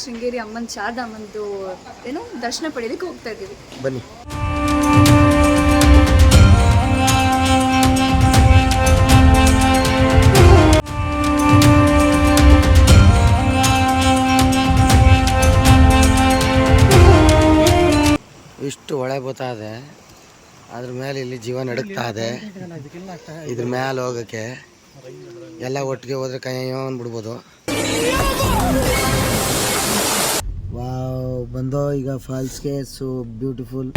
ಶೃಂಗೇರಿ ಅಮ್ಮನ ಶಾರದಮ್ಮಂದು ಏನು ದರ್ಶನ ಪಡೆಯೋದಕ್ಕೆ ಹೋಗ್ತಾ ಇದ್ದೀವಿ. ಬನ್ನಿ. ಇಷ್ಟು ಹೊಳೆ ಬರ್ತಾ ಇದೆ, ಅದ್ರ ಮೇಲೆ ಇಲ್ಲಿ ಜೀವ ನಡುಕ್ತಾ ಇದೆ. ಇದ್ರ ಮೇಲೆ ಹೋಗಕ್ಕೆ ಎಲ್ಲ ಒಟ್ಟಿಗೆ ಹೋದ್ರೆ ಕೈಯೋ ಅಂದ್ಬಿಡ್ಬೋದು. ವಾವ್, ಬಂದೋ ಈಗ ಫಾಲ್ಸ್ಗೆ. So beautiful.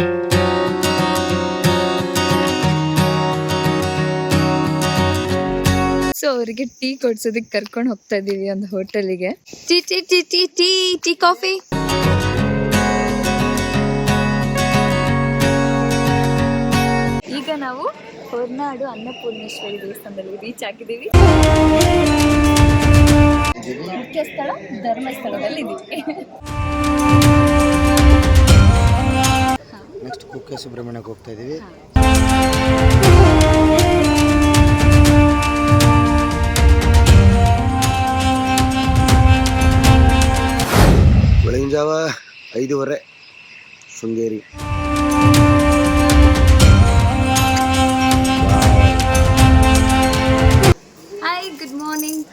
ಸೊ ಅವರಿಗೆ ಟೀ ಕೊಡ್ಸೋದಕ್ಕೆ ಕರ್ಕೊಂಡು ಹೋಗ್ತಾ ಇದ್ದೀವಿ ಒಂದು ಹೋಟೆಲಿಗೆ. Tea tea tea tea tea tea coffee. ಈಗ ನಾವು ಹೊರನಾಡು ಅನ್ನಪೂರ್ಣೇಶ್ವರಿ ದೇವಸ್ಥಾನದಲ್ಲಿ ರೀಚ್ ಆಗಿದ್ದೀವಿ. ಮುಖ್ಯ ಸ್ಥಳ ಧರ್ಮಸ್ಥಳದಲ್ಲಿ ಇದ್ದೀವಿ. ನೆಕ್ಸ್ಟ್ ಕುಕ್ಕೆ ಸುಬ್ರಹ್ಮಣ್ಯಕ್ಕೆ ಹೋಗ್ತಾ ಇದೀವಿ. ಬೆಳಗಿನ ಜಾವ 5:30 ಶೃಂಗೇರಿ. Hi, good morning.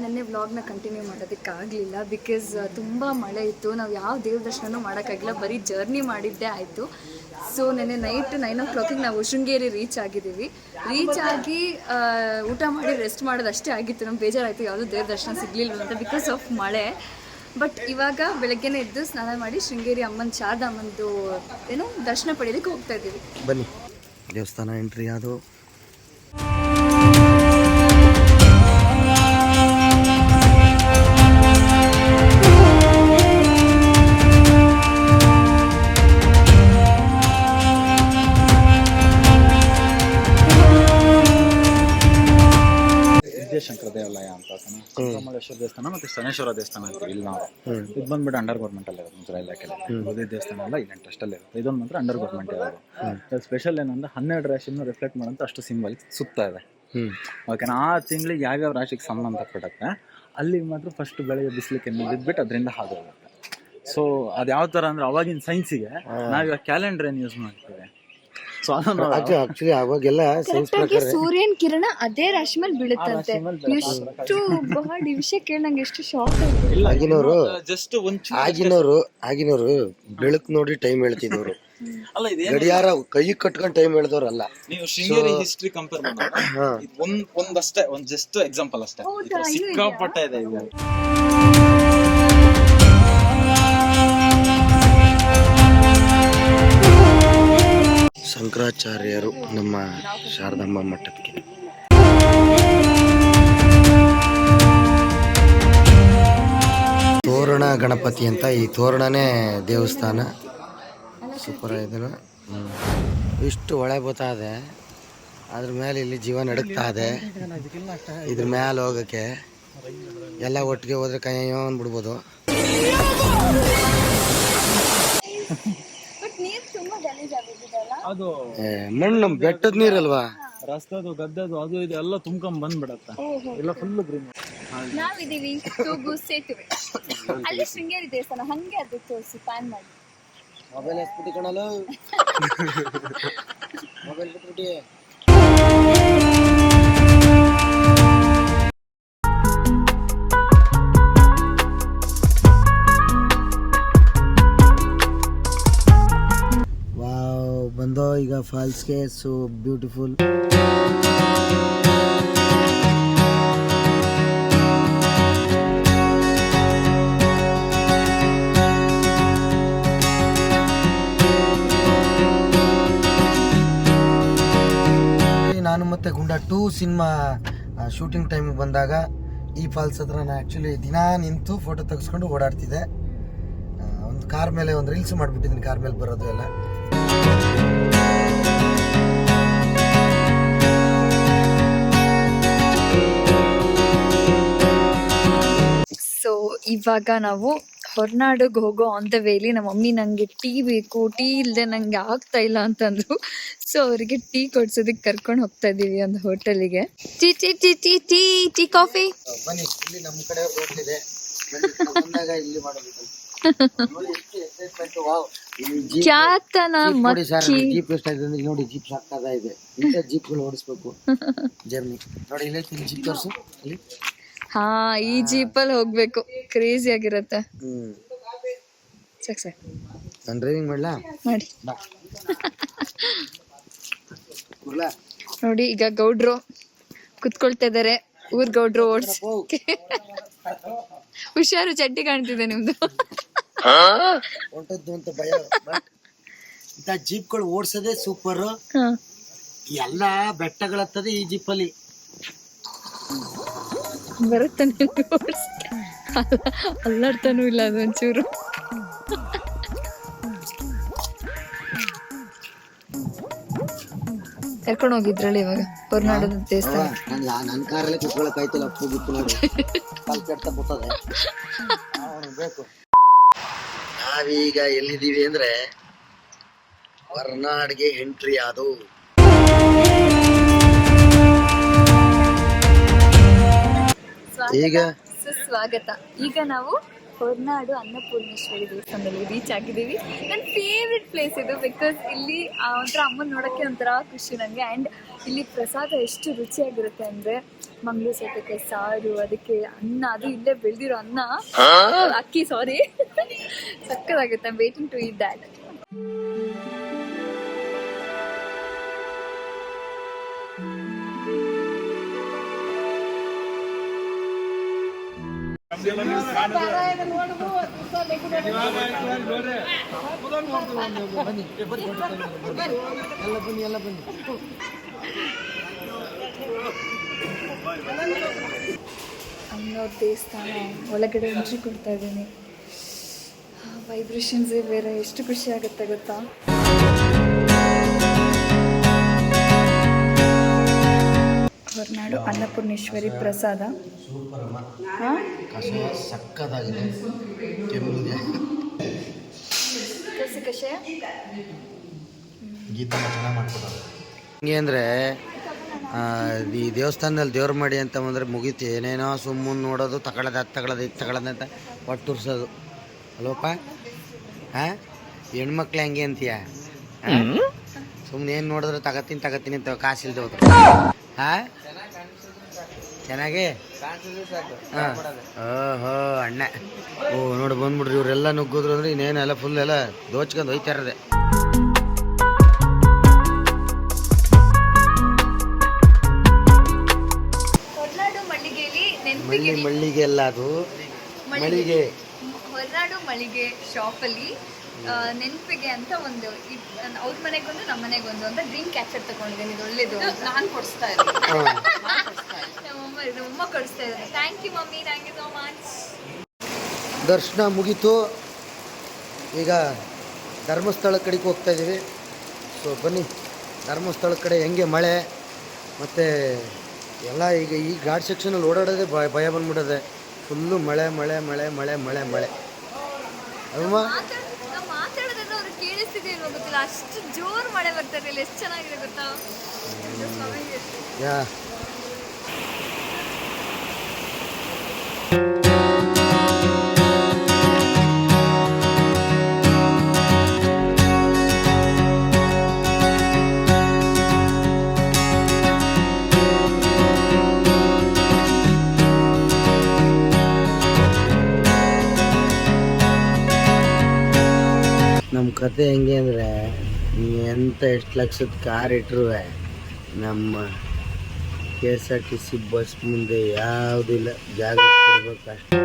ನೆನ್ನೆ ವ್ಲಾಗ್ನ ಕಂಟಿನ್ಯೂ ಮಾಡೋದಕ್ಕಾಗಲಿಲ್ಲ, ಬಿಕಾಸ್ ತುಂಬ ಮಳೆ ಇತ್ತು. ನಾವು ಯಾವ ದೇವ್ರ ದರ್ಶನನೂ ಮಾಡೋಕ್ಕಾಗಿಲ್ಲ, ಬರೀ ಜರ್ನಿ ಮಾಡಿದ್ದೇ ಆಯಿತು. ಸೊ ನೆನ್ನೆ ನೈಟ್ 9 o'clock ನಾವು ಶೃಂಗೇರಿ ರೀಚ್ ಆಗಿದ್ದೀವಿ. ರೀಚ್ ಆಗಿ ಊಟ ಮಾಡಿ ರೆಸ್ಟ್ ಮಾಡೋದಷ್ಟೇ ಆಗಿತ್ತು. ನಮ್ಗೆ ಬೇಜಾರಾಯಿತು ಯಾವುದೂ ದೇವ್ರ ದರ್ಶನ ಸಿಗಲಿಲ್ಲ ಅಂತ, ಬಿಕಾಸ್ ಆಫ್ ಮಳೆ. ಬಟ್ ಇವಾಗ ಬೆಳಗ್ಗೆನೇ ಎದ್ದು ಸ್ನಾನ ಮಾಡಿ ಶೃಂಗೇರಿ ಅಮ್ಮನ ಶಾರದಮ್ಮಂದು ಏನು ದರ್ಶನ ಪಡೆಯೋದಕ್ಕೆ ಹೋಗ್ತಾ ಇದ್ದೀವಿ. ಬನ್ನಿ, ದೇವಸ್ಥಾನ ಎಂಟ್ರಿ ಅದು. ಶಂಕರ ದೇವಾಲಯ ಅಂತ ಸುಬ್ರಹ್ಮಣ್ಯೇಶ್ವರ ದೇವಸ್ಥಾನ ಮತ್ತೆ ಶನೇಶ್ವರ ದೇವಸ್ಥಾನ ಅಂತೀವಿ ಇಲ್ಲಿ ನಾವು. ಇದು ಬಂದ್ಬಿಟ್ಟು ಅಂಡರ್ ಗೌರ್ಮೆಂಟ್ ಅಲ್ಲಿ ಇರುತ್ತೆ, ಮುಜರಾ ಇಲಾಖೆಯಲ್ಲಿ. ಯಾವುದೇ ದೇವಸ್ಥಾನ ಎಲ್ಲ ಇಲ್ಲಿ ಟ್ರಸ್ಟ್ ಅಲ್ಲಿ ಇರುತ್ತೆ. ಇದೊಂದು ಮಾತ್ರ ಅಂಡರ್ ಗೌರ್ಮೆಂಟ್ ಇರೋದು. ಸ್ಪೆಷಲ್ ಏನಂದ್ರೆ 12 ರಾಶಿಯನ್ನು ರಿಫ್ಲೆಕ್ಟ್ ಮಾಡೋಂಥ ಅಷ್ಟು ಸಿಂಬಲ್ ಸುತ್ತಾ ಇದೆ. ಓಕೆನಾ, ಆ ತಿಂಗಳಿಗೆ ಯಾವ್ಯಾವ ರಾಶಿಗೆ ಸಂಬಂಧಪಡುತ್ತೆ ಅಲ್ಲಿಗೆ ಮಾತ್ರ ಫಸ್ಟ್ ಬೆಳಗ್ಗೆ ಬಿಸಿಲಿಕ್ಕೆ ಬಿದ್ಬಿಟ್ಟು ಅದರಿಂದ ಹಾದೋಗುತ್ತೆ. ಸೊ ಅದು ಯಾವ ತರ ಅಂದ್ರೆ ಅವಾಗಿನ ಸೈನ್ಸಿಗೆ ನಾವಿವಾಗ ಕ್ಯಾಲೆಂಡರ್ ಏನು ಯೂಸ್ ಮಾಡ್ತೀವಿ. ಸೊ ಆಕ್ಚುಲಿ ಅವಾಗೆಲ್ಲ ಸೈನ್ಸ್ ಪ್ರಕಾರ ಸೂರ್ಯನ ಕಿರಣ ಅದೇ ರಾಶಿ ಮೇಲೆ ಬೀಳುತ್ತಂತೆ. ಎಷ್ಟು ಬಹಳ ವಿಷಯ ಕೇಳಿ ನಂಗೆ ಎಷ್ಟು ಶಾಕ್ ಆಯ್ತು. ಆಗಿನವರು ಬೆಳಕು ನೋಡಿ ಟೈಮ್ ಹೇಳ್ತಿದವ್ರು, ಗಡಿಯಾರ ಕೈ ಕಟ್ಕೊಂಡು ಟೈಮ್ ಹೇಳ್ದವ್ರಲ್ಲ. ನೀವು ಶೃಂಗೇರಿ ಹಿಸ್ಟ್ರಿ ಕಂಪೇರ್ ಮಾಡಿದ್ರೆ ಒಂದಷ್ಟೇ ಒಂದು ಜಸ್ಟ್ ಎಕ್ಸಾಂಪಲ್ ಅಷ್ಟೇ, ಸಿಕ್ಕಾಪಟ್ಟೆ ಇದೆ ಇದು. ಶಂಕರಾಚಾರ್ಯರು ನಮ್ಮ ಶಾರದಾಂಬ ಮಠಕ್ಕೆ. ತೋರಣ ಗಣಪತಿ ಅಂತ, ಈ ತೋರಣನೇ ದೇವಸ್ಥಾನ. ಸೂಪರ್ ಇದನ್ನು. ಇಷ್ಟು ಹೊಳೆ ಬರ್ತಾ ಇದೆ, ಅದ್ರ ಮೇಲೆ ಇಲ್ಲಿ ಜೀವ ನಡುಕ್ತಾ ಇದೆ. ಇದ್ರ ಮೇಲೆ ಹೋಗಕ್ಕೆ ಎಲ್ಲ ಒಟ್ಟಿಗೆ ಹೋದ್ರೆ ಕೈಯೋ ಅಂದ್ಬಿಡ್ಬೋದು. ಅದು ಮಣ್ಣು ಬೆಟ್ಟದ ನೀರಲ್ವಾ, ರಸ್ತದು ಗದ್ದದು ಅದು ಇದು ಎಲ್ಲ ತುಂಬ್ಕೊಂಡ್ ಬಂದ್ಬಿಡತ್ತ. ಎಲ್ಲ ಫುಲ್ ಗ್ರೀನ್. ನಾವಿದೀವಿ ತೂಗು ಸೇತುವೆ, ಅಲ್ಲಿ ಶೃಂಗೇರಿ ದೇವಸ್ಥಾನ. ಹಂಗೆ ಅದು ತೋರಿಸಿ ಪ್ಯಾನ್ ಮಾಡಿ. ಮೊಬೈಲ್ ಎಸ್ಬಿಟ್ಟು ಕಣಲ್ಲ, ಮೊಬೈಲ್ ಬಿಟ್ಬಿಟ್ಟು. ವಾವ್, ಬಂದೋ ಈಗ ಫಾಲ್ಸ್ಗೆ. So beautiful. ನಾನು ಮತ್ತೆ ಗುಂಡಾ 2 ಸಿನಿಮಾ ಶೂಟಿಂಗ್ ಟೈಮಿಗೆ ಬಂದಾಗ ಈ ಫಾಲ್ಸ್ ಹತ್ರ ನಾನು ಆ್ಯಕ್ಚುಲಿ ದಿನ ನಿಂತು ಫೋಟೋ ತೆಗೆಸ್ಕೊಂಡು ಓಡಾಡ್ತಿದ್ದೆ. ಒಂದು ಕಾರ್ ಮೇಲೆ ಒಂದು ರೀಲ್ಸ್ ಮಾಡಿಬಿಟ್ಟಿದ್ದೀನಿ, ಕಾರ್ ಮೇಲೆ ಬರೋದು ಎಲ್ಲ. ಸೊ ಇವಾಗ ನಾವು ಹೊರನಾಡಿಗೆ ಹೋಗೋ ಆನ್ ದ ವೇಲಿ ನಮ್ಮ ಮಮ್ಮಿ ನಂಗೆ ಟೀ ಬೇಕು, ಟೀ ಇಲ್ಲದೆ ನಂಗೆ ಆಗ್ತಾ ಇಲ್ಲ ಅಂತಂದ್ರು. ಸೊ ಅವರಿಗೆ ಟೀ ಕೊಡ್ಸೋದಕ್ಕೆ ಕರ್ಕೊಂಡು ಹೋಗ್ತಾ ಇದ್ದೀವಿ ಒಂದು ಹೋಟೆಲಿಗೆ. Tea tea tea tea tea tea coffee. ಬನ್ನಿ, ಇಲ್ಲಿ ನಮ್ಮ ಕಡೆ ಹೋಟ್ಲಿದೆ, ಬಂದಾಗ ಇಲ್ಲಿ ಮಾಡೋದು ನೋಡಿ ಎಷ್ಟು excitement, ವಾವ್. ಇಲ್ಲಿ ಜೀಪ್ ಕ್ಯಾತನ ನೋಡಿ ಸರ್, ಮಕ್ಕಿ ಜೀಪ್ ಎಷ್ಟಾಯ್ತು ಅಂದ್ರೆ ನೋಡಿ, ಜೀಪ್ ಸಾಕ್ತಾ ಇದೆ. ಇಂಥ ಜೀಪ್ಗಳು ಓಡಿಸ್ಬೇಕು ಜರ್ನಿ. ನೋಡಿ ಇಲ್ಲಿ ಜೀಪ್ ತೋರಿಸು ಅಲ್ಲಿ. ಹಾ, ಈ ಜೀಪಲ್ಲಿ ಹೋಗ್ಬೇಕು, ಕ್ರೇಜಿ ಆಗಿರತ್ತೆ. ಸಾಕ್ ನಾನು ಡ್ರೈವಿಂಗ್ ಮಾಡ್ಲಾ? ಮಾಡಿ. ಬಾ ಕುರ್ಲಾ? ನೋಡಿ ಈಗ ಗೌಡ್ರು ಕುತ್ಕೊಳ್ತಾ ಇದಾರೆ, ಊರ್ ಗೌಡ್ರು ಓಡ್ಸ್. ಹುಷಾರು, ಚಡ್ಡಿ ಕಾಣ್ತಿದೆ ನಿಮ್ದು. ಹೊಂಟದ್ದು ಅಂತ ಭಯ. ಬಟ್ ಇಂಥ ಜೀಪ್ಗಳು ಓಡಿಸೋದೇ ಸೂಪರ್. ಹಾ, ಎಲ್ಲ ಬೆಟ್ಟಗಳತ್ತದ ಈ ಜೀಪಲ್ಲಿ. ಬರುತ್ತೆ ನಿಮ್ಗೆ ಓಡ್ಸಕ್ಕೆ? ಅಲ್ಲಾಡ್ತಾನೂ ಇಲ್ಲ ಅದೊಂಚೂರು. ಕರ್ಕೊಂಡು ಹೋಗಿದ್ರಲ್ಲ ಇವಾಗ ಹೊರನಾಡೋದ ದೇವಸ್ಥಾನ. ನನ್ನ ಕಾರಲ್ಲೇ ಕುತ್ಕೊಳಕ್ ಆಯ್ತಲ್ಲ, ಅಪ್ಪು ಗಿಪ್ಪು ನೋಡಿ ಕಾಲ್ ಕೆಡ್ತಾ ಬರ್ತದೆ. ಬೇಕು. ನಾವೀಗ ಎಲ್ಲಿದ್ದೀವಿ ಅಂದ್ರೆ ಹೊರನಾಡಿಗೆ ಎಂಟ್ರಿ ಆದವು. ಈಗ ಸುಸ್ವಾಗತ. ಈಗ ನಾವು ಹೊರನಾಡು ಅನ್ನಪೂರ್ಣೇಶ್ವರಿ ದೇವಸ್ಥಾನದಲ್ಲಿ ರೀಚ್ ಆಗಿದ್ದೀವಿ. ನನ್ನ ಫೇವ್ರೆಟ್ ಪ್ಲೇಸ್ ಇದು, ಬಿಕಾಸ್ ಇಲ್ಲಿ ಒಂಥರ ಅಮ್ಮನ ನೋಡೋಕ್ಕೆ ಒಂಥರ ಖುಷಿ ನನಗೆ. ಆ್ಯಂಡ್ ಇಲ್ಲಿ ಪ್ರಸಾದ ಎಷ್ಟು ರುಚಿಯಾಗಿರುತ್ತೆ ಅಂದರೆ ಮಂಗಳೂರು ಸೌತೆಕಾಯಿ ಸಾರು, ಅದಕ್ಕೆ ಅನ್ನ, ಅದು ಇಲ್ಲೇ ಬೆಳೆದಿರೋ ಅನ್ನ, ಅಕ್ಕಿ, ಸಾರಿ, ಸಕ್ಕತ್ತಾಗುತ್ತೆ. I am waiting to eat that. ಅನ್ನೋ ದೇವಸ್ಥಾನ ಒಳಗಡೆ ಎಂಟ್ರಿ ಕೊಡ್ತಾ ಇದ್ದೀನಿ. ವೈಬ್ರೇಷನ್ಸೇ ಬೇರೆ, ಎಷ್ಟು ಖುಷಿ ಆಗುತ್ತೆ ಗೊತ್ತಾ. ಹೊರನಾಡು ಅನ್ನಪೂರ್ಣೇಶ್ವರಿ ಪ್ರಸಾದ. ಕಷಾಯ ಸಕ್ಕತ್ತಾಗಿದೆ, ಕೆಮ್ಮಿದೆ. ಕಷಾಯ ಗೀತ ಚೆನ್ನಾಗಿ ಮಾಡ್ಕೊತಾರೆ. ಹಿಂಗೆ ಅಂದರೆ ಈ ದೇವಸ್ಥಾನದಲ್ಲಿ ದೇವ್ರ ಮಾಡಿ ಅಂತ ಬಂದರೆ ಮುಗೀತು. ಏನೇನೋ ಸುಮ್ಮನೆ ನೋಡೋದು, ತಗೊಳ್ಳೋದು, ಅದು ತಗೊಳ್ಳೋದು, ಇದು ತಗೊಳ್ಳೋದು ಅಂತ ಒಟ್ಟು ತುರ್ಸೋದು ಅಲ್ವಪ್ಪ. ಹಾಂ, ಹೆಣ್ಮಕ್ಳು ಹೆಂಗೆ ಅಂತೀಯ? ಸುಮ್ಮನೆ ಏನು ನೋಡಿದ್ರೆ ತಗತ್ತೀನಿ ಅಂತ ಕಾಸಿಲ್ದೆ ಹೋದ್ರು. ಹಾಂ, ಚೆನ್ನಾಗಿ. ಹಾಂ, ಓಹೋ ಅಣ್ಣ, ಓ ನೋಡಿ ಬಂದ್ಬಿಡ್ರಿ ಇವರೆಲ್ಲ ನುಗ್ಗಿದ್ರು ಅಂದ್ರೆ ಇನ್ನೇನು ಎಲ್ಲ ಫುಲ್ ಎಲ್ಲ ದೋಚ್ಕೊಂಡು ಹೋಯ್ತಾ ಇರೋದೆ. ಮಳ್ಳಿಗೆ ಅಲ್ಲ, ಅದು ಮಳಿಗೆ. ಹೊರನಾಡು ಮಳಿಗೆ ಶಾಪಲ್ಲಿ ನೆನಪಿಗೆ ಅಂತ ಒಂದು ಅವ್ರ ಮನೆಗೊಂದು ನಮ್ಮ ಮನೆಗೊಂದು ಅಂತ ಡ್ರಿಂಕ್ ಕ್ಯಾಚರ್ ತಗೊಂಡಿದ್ದೇನೆ. ಇದು ಒಳ್ಳೇದು, ನಾನು ಕೊಡಿಸ್ತಾ ಇದ್ದೀನಿ. ನಮ್ಮಮ್ಮ ಕೊಡಿಸ್ತಾ ಇದ್ದಾರೆ. Thank you mummy, thank you so much. ದರ್ಶನ ಮುಗೀತು. ಈಗ ಧರ್ಮಸ್ಥಳ ಕಡೆಗೆ ಹೋಗ್ತಾ ಇದ್ದೀವಿ. ಸೊ ಬನ್ನಿ, ಧರ್ಮಸ್ಥಳ ಕಡೆ ಹೆಂಗೆ ಮಳೆ ಮತ್ತು ಎಲ್ಲ ಈಗ ಈ ಘಾಟ್ ಸೆಕ್ಷನಲ್ಲಿ ಓಡಾಡೋದೇ ಭಯ ಬಂದ್ಬಿಡೋದೆ. ಫುಲ್ಲು ಮಳೆ ಮಳೆ ಮಳೆ ಮಳೆ ಮಳೆ ಮಳೆ ಅಲ್ವಾ? ಮಾತಾಡೋದ್ರೆ ಅವ್ರಿಗೆ ಕೇಳಿಸ್ತಿದೆ ಏನೋ ಗೊತ್ತಿಲ್ಲ, ಅಷ್ಟು ಜೋರು ಮಳೆ ಬರ್ತಾ ಇರಲಿಲ್ಲ. ಎಷ್ಟು ಚೆನ್ನಾಗಿದೆ ಗೊತ್ತಾ. ಯಾ ನಮ್ಮ ಕತೆ ಹೆಂಗೆ ಅಂದರೆ, ಎಂತ ಎಷ್ಟು ಲಕ್ಷದ ಕಾರ್ ಇಟ್ಟರು ನಮ್ಮ KSRTC ಬಸ್ ಮುಂದೆ ಯಾವುದಿಲ್ಲ, ಜಾಗ ಕೊಡ್ಬೇಕು ಅಷ್ಟೇ.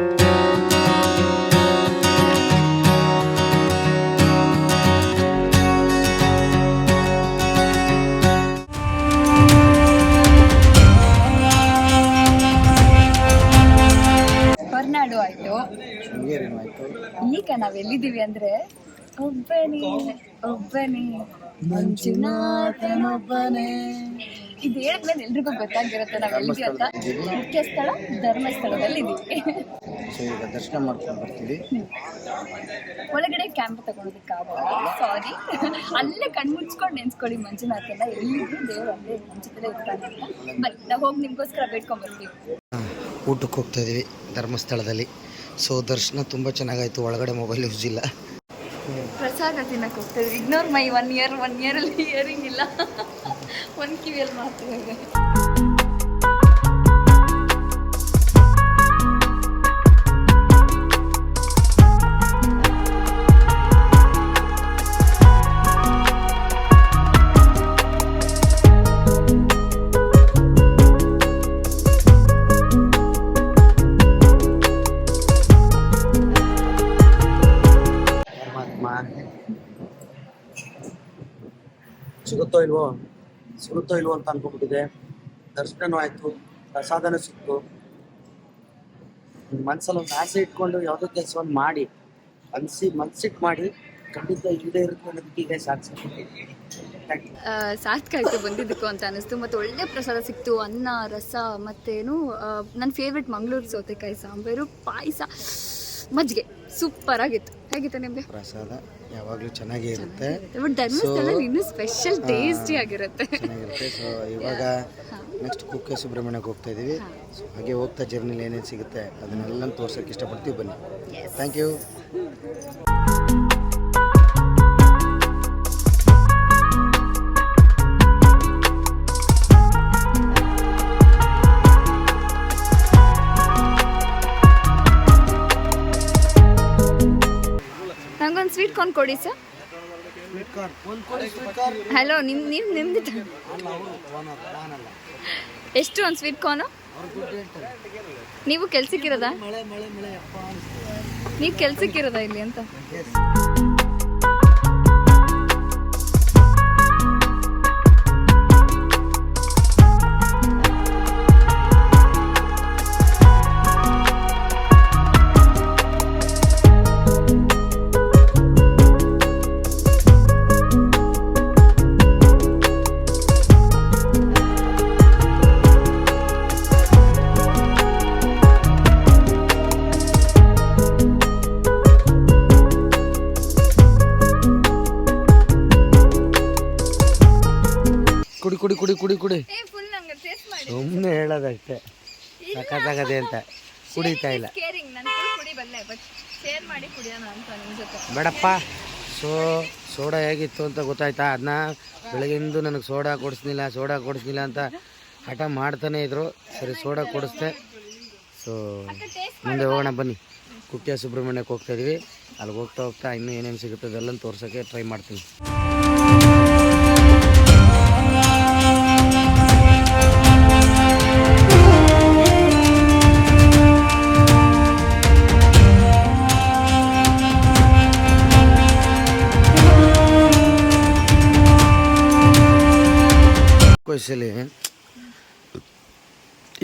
ಹೊರನಾಡು ಆಯ್ತು, ಶೃಂಗೇರಿನೂ ಆಯಿತು. ಈಗ ನಾವ್ ಎಲ್ಲಿದ್ದೀವಿ ಅಂದ್ರೆ ಒಬ್ಬನೇ ಮಂಜುನಾಥನೊಬ್ಬನೇ. ಇದು ಹೇಳಿದ್ಮೇಲೆ ಎಲ್ರಿಗೂ ಗೊತ್ತಾಗಿರುತ್ತೆ ನಾವ್ ಎಲ್ಲಿದ್ದೀವಿ ಅಂತ. ಮುಖ್ಯ ಸ್ಥಳ ಧರ್ಮಸ್ಥಳದಲ್ಲಿ ಇದೀವಿ. ಸೊ ಈಗ ದರ್ಶನ ಮಾಡ್ಕೊಂಡು ಬರ್ತೀವಿ. ಒಳಗಡೆ ಕ್ಯಾಂಪ್ ತಗೊಳೋದಕ್ಕಾಗಲ್ಲ, ಸಾರಿ. ಅಲ್ಲೇ ಕಣ್ಮುಚ್ಕೊಂಡು ನೆನ್ಸ್ಕೊಳ್ಳಿ ಮಂಜುನಾಥನ. ಎಲ್ಲಿದ್ರು ದೇವ್ರು ಅಲ್ಲೇ ಮುಂಚಿತಲೇ ಇರ್ತಾನೆ ಅಂತ. ಬಟ್ ನಾವು ಹೋಗಿ ನಿಮ್ಗೋಸ್ಕರ ಬೇಡ್ಕೊಂಡ್ ಬರ್ತೀವಿ. ಊಟಕ್ಕೆ ಹೋಗ್ತಾ ಇದೀವಿ ಧರ್ಮಸ್ಥಳದಲ್ಲಿ. ಸೊ ದರ್ಶನ ತುಂಬ ಚೆನ್ನಾಗಾಯಿತು, ಒಳಗಡೆ ಮೊಬೈಲ್ ಯೂಸ್ ಇಲ್ಲ. ಪ್ರಸಾದ ತಿನ್ನಕ್ಕೆ ಹೋಗ್ತಾಯಿದ್ವಿ. ಇಗ್ನೋರ್ ಮೈ 1 ಇಯರಲ್ಲಿ ಇಯರಿಂಗ್ ಇಲ್ಲ, ಒಂದು ಕಿವಿಯಲ್ಲಿ ಮಾತ್ರ ಇದೆ. ಸಿಗುತ್ತೋ ಇಲ್ವೋ ಅಂತ ಅನ್ಕೊಂಡ್ಬಿಟ್ಟಿದೆ. ದರ್ಶನನೂ ಆಯಿತು, ಪ್ರಸಾದನೂ ಸಿಕ್ತು. ಮನಸ್ಸಲ್ಲಿ ಒಂದು ಆಸೆ ಇಟ್ಕೊಂಡು ಯಾವುದೋ ಕೆಲಸವನ್ನು ಮಾಡಿ ಮನ್ಸಿಟ್ಟು ಮಾಡಿ ಖಂಡಿತ ಇಲ್ಲದೆ ಇರುತ್ತೆ ಅನ್ನೋದಕ್ಕೆ ಈಗ ಸಾರ್ಥಕ ಆಯಿತು ಬಂದಿದ್ದಕ್ಕೂ ಅಂತ ಅನಿಸ್ತು. ಮತ್ತು ಒಳ್ಳೆ ಪ್ರಸಾದ ಸಿಕ್ತು, ಅನ್ನ, ರಸ, ಮತ್ತೇನು ನನ್ನ ಫೇವ್ರೆಟ್ ಮಂಗಳೂರು ಸೌತೆಕಾಯಿ ಸಾಂಬಾರು, ಪಾಯಸ, ಮಜ್ಜಿಗೆ ಸೂಪರ್ ಆಗಿತ್ತು. ಹೇಗಿತ್ತು ನಿಮಗೆ? ಪ್ರಸಾದ ಯಾವಾಗಲೂ ಚೆನ್ನಾಗೇ ಇರುತ್ತೆ, ಬಟ್ ಧರ್ಮಸ್ಥಳದಲ್ಲಿ ಇನ್ನೂ ಸ್ಪೆಷಲ್ ಟೇಸ್ಟಿ ಆಗಿರುತ್ತೆ. ಚೆನ್ನಾಗಿರುತ್ತೆ. ಸೊ ಇವಾಗ ನೆಕ್ಸ್ಟ್ ಕುಕ್ಕೆ ಸುಬ್ರಹ್ಮಣ್ಯಕ್ಕೆ ಹೋಗ್ತಾ ಇದ್ದೀವಿ. ಸೊ ಹಾಗೆ ಹೋಗ್ತಾ ಜರ್ನಿಲಿ ಏನೇನು ಸಿಗುತ್ತೆ ಅದನ್ನೆಲ್ಲ ತೋರ್ಸೋಕ್ಕೆ ಇಷ್ಟಪಡ್ತೀವಿ. ಬನ್ನಿ. Thank you. ನಂಗೊಂದು ಸ್ವೀಟ್ ಕಾರ್ನ್ ಕೊಡಿ ಸರ್. ಹಲೋ, ನಿಮ್ದು ಎಷ್ಟು ಒಂದು ಸ್ವೀಟ್ ಕಾರ್ನು? ನೀವು ಕೆಲ್ಸಕ್ಕಿರೋದಾ? ನೀವು ಕೆಲ್ಸಕ್ಕಿರೋದಾ ಇಲ್ಲಿ ಅಂತ? ಕುಡಿ ಸುಮ್ಮನೆ ಹೇಳೋದಷ್ಟೇ, ಸಖತ್ತಾಗದೆ ಅಂತ ಕುಡಿತಾ ಇಲ್ಲ. ಬೇಡಪ್ಪ. ಸೋಡಾ ಹೇಗಿತ್ತು ಅಂತ ಗೊತ್ತಾಯ್ತಾ? ಅದನ್ನ ಬೆಳಗಿಂದು ನನಗೆ ಸೋಡಾ ಕೊಡಿಸ್ಲಿಲ್ಲ ಅಂತ ಹಠ ಮಾಡ್ತಾನೆ ಇದ್ರು. ಸರಿ, ಸೋಡಾ ಕೊಡಿಸ್ದೆ. ಸೊ ಮುಂದೆ ಹೋಗೋಣ ಬನ್ನಿ. ಕುಕ್ಕೆ ಸುಬ್ರಹ್ಮಣ್ಯಕ್ಕೆ ಹೋಗ್ತಾ ಇದೀವಿ. ಅಲ್ಲಿಗೆ ಹೋಗ್ತಾ ಇನ್ನೂ ಏನೇನು ಸಿಗುತ್ತೆ ಅದೆಲ್ಲ ತೋರ್ಸೋಕ್ಕೆ ಟ್ರೈ ಮಾಡ್ತೀನಿ.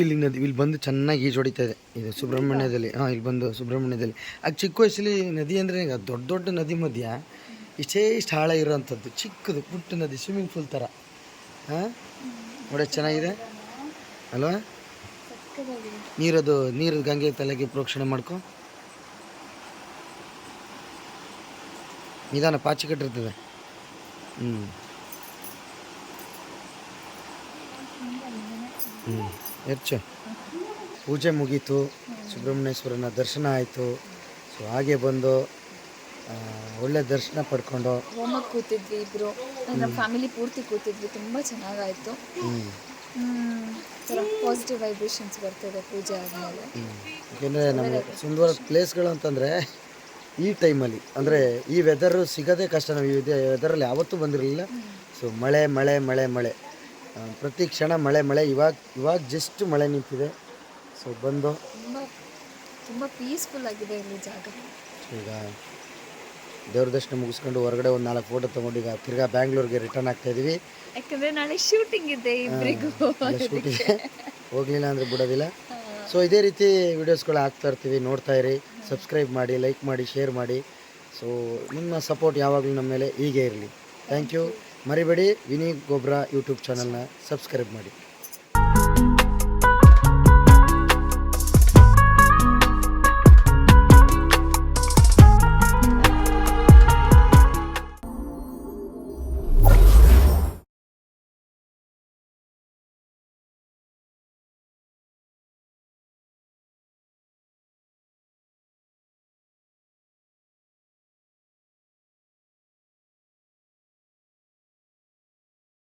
ಇಲ್ಲಿ ಬಂದು ಚೆನ್ನಾಗಿ ಈಜು ಹೊಡಿತಾ ಇದೆ. ಇದು ಸುಬ್ರಹ್ಮಣ್ಯದಲ್ಲಿ. ಇಲ್ಲಿ ಬಂದು ಸುಬ್ರಹ್ಮಣ್ಯದಲ್ಲಿ ಚಿಕ್ಕ ವಯಸ್ಸಲ್ಲಿ ನದಿ ಅಂದರೆ ದೊಡ್ಡ ನದಿ ಮಧ್ಯ ಇಷ್ಟು ಆಳ ಇರೋವಂಥದ್ದು ಚಿಕ್ಕದು ಪುಟ್ಟ ನದಿ, ಸ್ವಿಮ್ಮಿಂಗ್ ಪೂಲ್ ಥರ. ನೋಡೋಕೆ ಚೆನ್ನಾಗಿದೆ ಅಲ್ವಾ? ನೀರದು ಗಂಗೆ ತಲೆಗೆ ಪ್ರೋಕ್ಷಣೆ ಮಾಡ್ಕೊ. ನಿಧಾನ, ಪಾಚಿ ಕಟ್ಟಿರ್ತದೆ. ಹೆಚ್ಚು ಪೂಜೆ ಮುಗೀತು, ಸುಬ್ರಹ್ಮಣ್ಯೇಶ್ವರನ ದರ್ಶನ ಆಯಿತು. ಸೊ ಹಾಗೆ ಬಂದು ಒಳ್ಳೆ ದರ್ಶನ ಪಡ್ಕೊಂಡು ಹೋಮಕ್ಕೆ ಕೂತಿದ್ವಿ ಇಬ್ಬರು, ನಮ್ಮ ಫ್ಯಾಮಿಲಿ ಪೂರ್ತಿ ಕೂತಿದ್ವಿ. ತುಂಬ ಚೆನ್ನಾಗಾಯಿತು. ಪಾಸಿಟಿವ್ ವೈಬ್ರೇಷನ್ಸ್ ಬರ್ತಿದೆ ಪೂಜೆ ಆದಮೇಲೆ. ಯಾಕೆಂದರೆ ನಮಗೆ ಸುಂದರ ಪ್ಲೇಸ್ಗಳು ಅಂತಂದರೆ ಈ ಟೈಮಲ್ಲಿ, ಅಂದರೆ ಈ ವೆದರು ಸಿಗೋದೇ ಕಷ್ಟ. ನಾವು ಈ ವೆದರಲ್ಲಿ ಯಾವತ್ತೂ ಬಂದಿರಲಿಲ್ಲ. ಸೊ ಮಳೆ ಪ್ರತಿ ಕ್ಷಣ ಮಳೆ. ಇವಾಗ ಜಸ್ಟ್ ಮಳೆ ನಿಂತಿದೆ. ಸೊ ಬಂದು ತುಂಬ ಪೀಸ್ಫುಲ್ ಆಗಿದೆ ಇಲ್ಲಿ ಜಾಗ. ಈಗ ದೇವ್ರ ದರ್ಶನ ಮುಗಿಸ್ಕೊಂಡು ಹೊರಗಡೆ ಒಂದು 4 ಫೋಟೋ ತೊಗೊಂಡು ಈಗ ತಿರ್ಗಾ ಬ್ಯಾಂಗ್ಳೂರ್ಗೆ ರಿಟರ್ನ್ ಆಗ್ತಾ ಇದೀವಿ. ಯಾಕಂದರೆ ನಾಳೆ ಶೂಟಿಂಗ್ ಇದೆ ಇಬ್ಬರಿಗೂ. ಶೂಟಿಂಗ್ ಹೋಗಲಿಲ್ಲ ಅಂದರೆ ಬಿಡೋದಿಲ್ಲ. ಸೊ ಇದೇ ರೀತಿ ವಿಡಿಯೋಸ್ಗಳು ಹಾಕ್ತಾ ಇರ್ತೀವಿ, ನೋಡ್ತಾ ಇರಿ. ಸಬ್ಸ್ಕ್ರೈಬ್ ಮಾಡಿ, ಲೈಕ್ ಮಾಡಿ, ಶೇರ್ ಮಾಡಿ. ಸೊ ನಿಮ್ಮ ಸಪೋರ್ಟ್ ಯಾವಾಗಲೂ ನಮ್ಮ ಮೇಲೆ ಹೀಗೆ ಇರಲಿ. Thank you. ಮರಿಬೇಡಿ, ವಿನಿ ಗೊಬ್ರಾ ಯೂಟ್ಯೂಬ್ ಚಾನಲ್ನ ಸಬ್ಸ್ಕ್ರೈಬ್ ಮಾಡಿ.